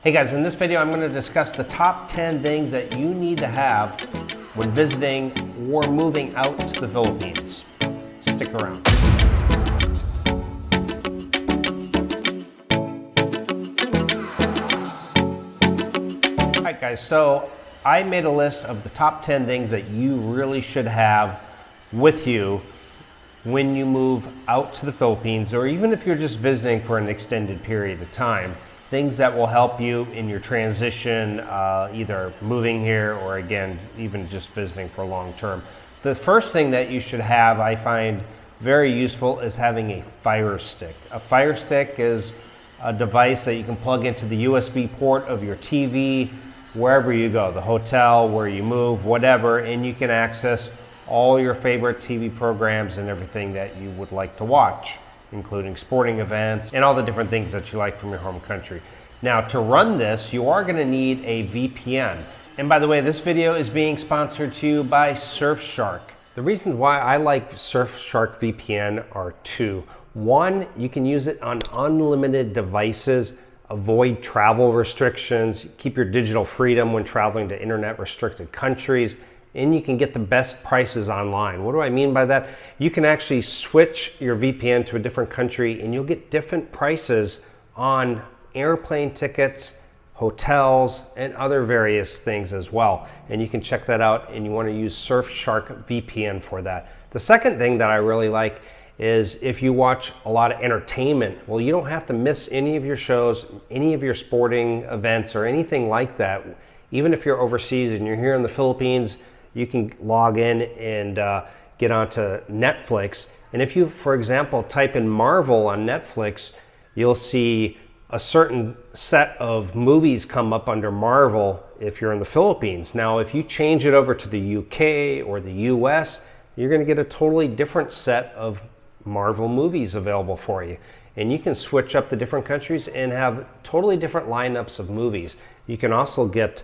Hey guys, in this video I'm going to discuss the top 10 things that you need to have when visiting or moving out to the Philippines. Stick around. Alright guys, so I made a list of the top 10 things that you really should have with you when you move out to the Philippines, or even if you're just visiting for an extended period of time. Things that will help you in your transition, either moving here or again, even just visiting for long term. The first thing that you should have, I find very useful, is having a Fire Stick. A Fire Stick is a device that you can plug into the USB port of your TV, wherever you go, the hotel, where you move, whatever, and you can access all your favorite TV programs and everything that you would like to watch, including sporting events and all the different things that you like from your home country. Now, to run this, you are going to need a VPN. And by the way, this video is being sponsored to you by Surfshark. The reasons why I like Surfshark VPN are two. One, you can use it on unlimited devices, avoid travel restrictions, keep your digital freedom when traveling to internet restricted countries, and you can get the best prices online. What do I mean by that? You can actually switch your VPN to a different country and you'll get different prices on airplane tickets, hotels, and other various things as well. And you can check that out, and you want to use Surfshark VPN for that. The second thing that I really like is if you watch a lot of entertainment, well, you don't have to miss any of your shows, any of your sporting events, or anything like that. Even if you're overseas and you're here in the Philippines, you can log in and get onto Netflix. And if you, for example, type in Marvel on Netflix, you'll see a certain set of movies come up under Marvel if you're in the Philippines. Now, if you change it over to the UK or the US, you're going to get a totally different set of Marvel movies available for you. And you can switch up the different countries and have totally different lineups of movies. You can also get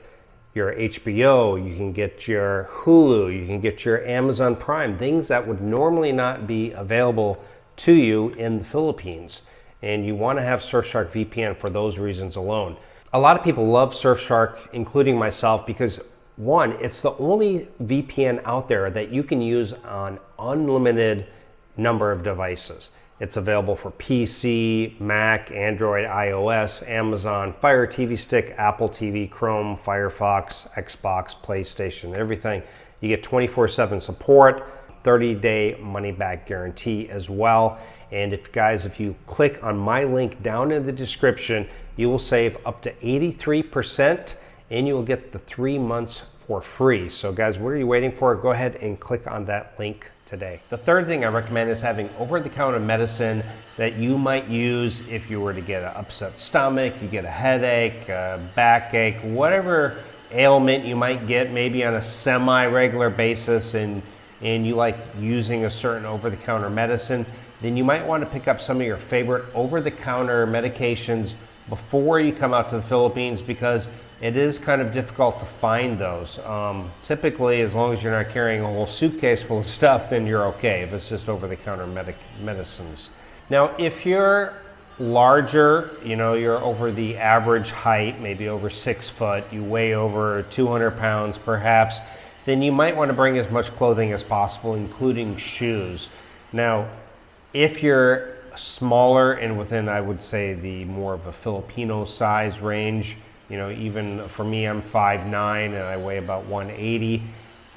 your HBO, you can get your Hulu, you can get your Amazon Prime, things that would normally not be available to you in the Philippines. And you want to have Surfshark VPN for those reasons alone. A lot of people love Surfshark, including myself, because one, it's the only VPN out there that you can use on unlimited number of devices. It's available for PC, Mac, Android, iOS, Amazon, Fire TV Stick, Apple TV, Chrome, Firefox, Xbox, PlayStation, everything. You get 24/7 support, 30-day money-back guarantee as well. And if you click on my link down in the description, you will save up to 83% and you will get the 3 months for free. So guys, what are you waiting for? Go ahead and click on that link today. The third thing I recommend is having over-the-counter medicine that you might use if you were to get an upset stomach, you get a headache, a backache, whatever ailment you might get maybe on a semi-regular basis, and you like using a certain over-the-counter medicine, then you might want to pick up some of your favorite over-the-counter medications before you come out to the Philippines, because it is kind of difficult to find those. Typically, as long as you're not carrying a whole suitcase full of stuff, then you're okay if it's just over-the-counter medicines. Now, if you're larger, you're over the average height, maybe over 6 foot, you weigh over 200 pounds perhaps, then you might want to bring as much clothing as possible, including shoes. Now, if you're smaller and within, I would say, the more of a Filipino size range, even for me, I'm 5'9" and I weigh about 180.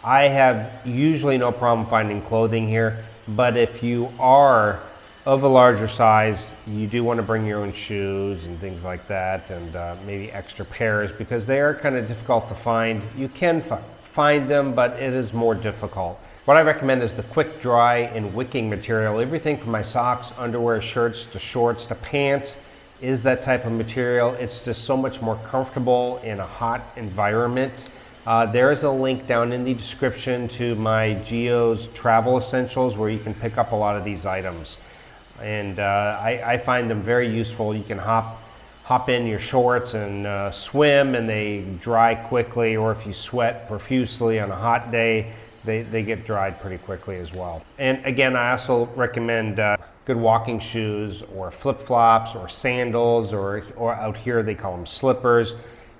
I have usually no problem finding clothing here, but if you are of a larger size, you do want to bring your own shoes and things like that, and maybe extra pairs, because they are kind of difficult to find. You can find them, but it is more difficult. What I recommend is the quick dry and wicking material. Everything from my socks, underwear, shirts, to shorts, to pants is that type of material. It's just so much more comfortable in a hot environment. There is a link down in the description to my Geo's Travel Essentials where you can pick up a lot of these items. And I find them very useful. You can hop in your shorts and swim, and they dry quickly, or if you sweat profusely on a hot day, they get dried pretty quickly as well. And again, I also recommend good walking shoes or flip-flops or sandals, or out here they call them slippers.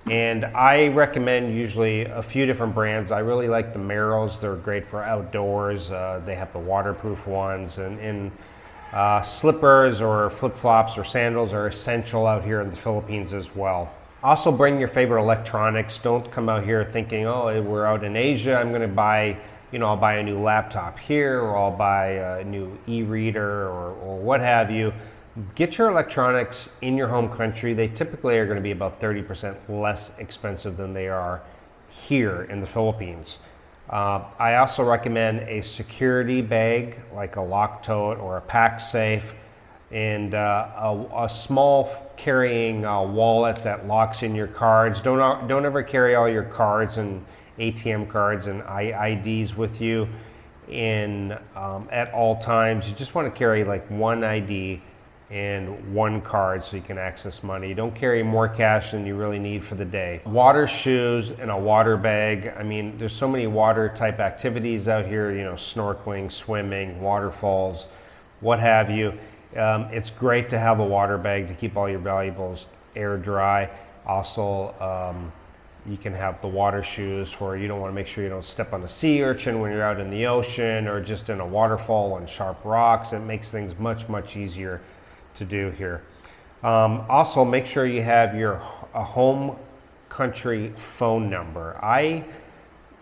And I recommend usually a few different brands. I really like the Merrells. They're great for outdoors. They have the waterproof ones, and slippers or flip-flops or sandals are essential out here in the Philippines as well. Also bring your favorite electronics. Don't come out here thinking, oh, we're out in Asia, I'm going to buy, I'll buy a new laptop here, or I'll buy a new e-reader, or what have you. Get your electronics in your home country. They typically are going to be about 30% less expensive than they are here in the Philippines. I also recommend a security bag, like a lock tote or a pack safe, and a small carrying wallet that locks in your cards. Don't ever carry all your cards and ATM cards and IDs with you at all times. You just want to carry like one ID and one card so you can access money. Don't carry more cash than you really need for the day. Water shoes and a water bag. I mean, there's so many water type activities out here, snorkeling, swimming, waterfalls, what have you. It's great to have a water bag to keep all your valuables air dry. Also, you can have the water shoes for, you don't want to make sure you don't step on a sea urchin when you're out in the ocean or just in a waterfall on sharp rocks. It makes things much, much easier to do here. Also, make sure you have a home country phone number. I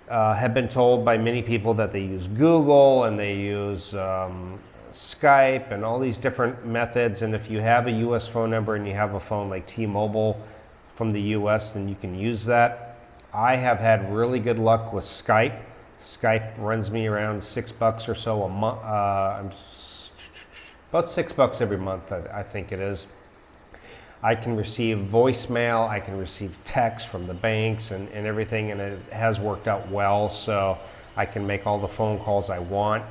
have been told by many people that they use Google and they use Skype and all these different methods, and if you have a US phone number and you have a phone like T-Mobile from the US, then you can use that. I have had really good luck with Skype. Skype runs me around $6 or so a month. About $6 every month, I think it is. I can receive voicemail, I can receive text from the banks and everything, and it has worked out well, so I can make all the phone calls I want,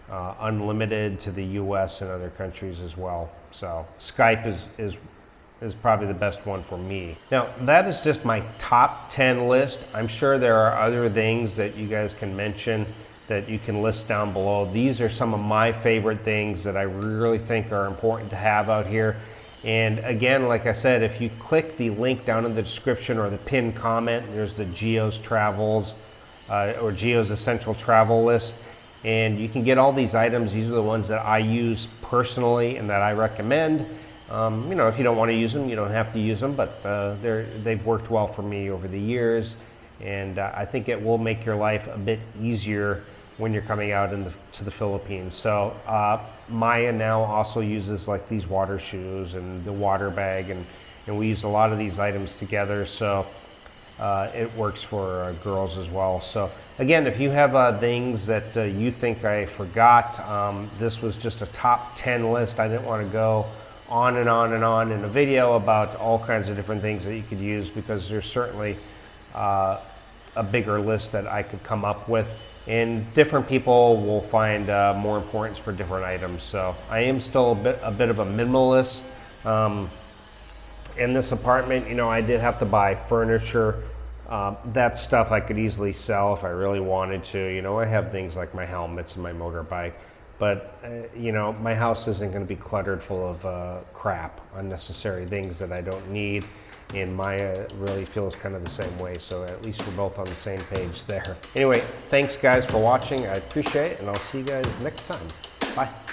unlimited to the US and other countries as well. So Skype is probably the best one for me. Now, that is just my top 10 list. I'm sure there are other things that you guys can mention that you can list down below. These are some of my favorite things that I really think are important to have out here. And again, like I said, if you click the link down in the description or the pinned comment, there's the Gio's Travels or Gio's Essential Travel List. And you can get all these items. These are the ones that I use personally and that I recommend. If you don't want to use them, you don't have to use them, but they've worked well for me over the years. And I think it will make your life a bit easier when you're coming out to the Philippines. So Maya now also uses like these water shoes and the water bag, and we use a lot of these items together, so it works for girls as well. So again, if you have things that you think I forgot, this was just a top 10 list. I didn't want to go on and on and on in a video about all kinds of different things that you could use, because there's certainly a bigger list that I could come up with, and different people will find more importance for different items. So I am still a bit of a minimalist. In this apartment, I did have to buy furniture. That stuff I could easily sell if I really wanted to. I have things like my helmets and my motorbike, but my house isn't going to be cluttered full of crap, unnecessary things that I don't need. And Maya really feels kind of the same way, so at least we're both on the same page there. Anyway, thanks guys for watching. I appreciate it, and I'll see you guys next time. Bye.